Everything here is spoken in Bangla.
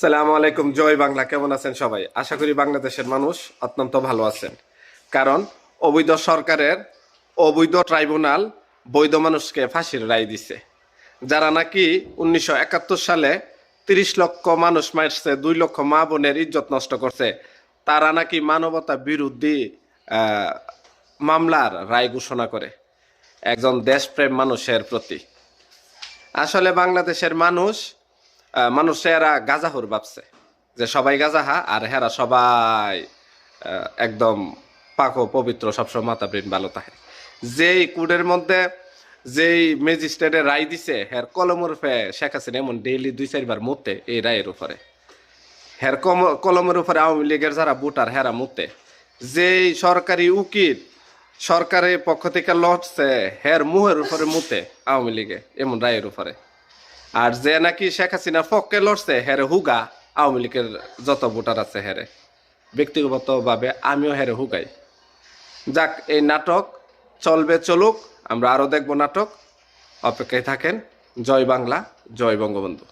সালামু আলাইকুম। জয় বাংলা। কেমন আছেন সবাই? আশা করি বাংলাদেশের মানুষ অত্যন্ত ভালো আছেন। কারণ অবৈধ সরকারের অবৈধ ট্রাইব্যুনাল বৈধ মানুষকে ফাঁসির রায় দিছে। যারা নাকি 1971 সালে 30 লক্ষ মানুষ মারছে, 2 লক্ষ মা বোনের ইজ্জত নষ্ট করছে, তারা নাকি মানবতা বিরোধী আহ, মামলার রায় ঘোষণা করে একজন দেশপ্রেম মানুষের প্রতি। আসলে বাংলাদেশের মানুষেরা গাজাহুর ভাবছে যে সবাই গাজাহা, আর হেরা সবাই একদম পাক ও পবিত্র, সবসময় মাথা ব্রেন ভালো থাকে। যেই কোর্টের মধ্যে যেই ম্যাজিস্ট্রেটের রায় দিছে, হের কলমের উপরে শেখ হাসিনা এমন ডেইলি 2-4 বার মুতে এই রায়ের উপরে। হের কলমের উপরে আওয়ামী লীগের যারা ভোটার হেরা মুতে। যেই সরকারি উকিল সরকারের পক্ষ থেকে লড়ছে, হের মুহের উপরে মুতে আওয়ামী লীগে এমন রায়ের উপরে। আর যে নাকি শেখ হাসিনার পক্ষে লড়ছে, হেরে হুগা আওয়ামী লীগের যত ভোটার আছে হেরে। ব্যক্তিগতভাবে আমিও হেরে হুগাই। যাক, এই নাটক চলবে, চলুক। আমরা আরো দেখবো নাটক। অপেক্ষায় থাকেন। জয় বাংলা, জয় বঙ্গবন্ধু।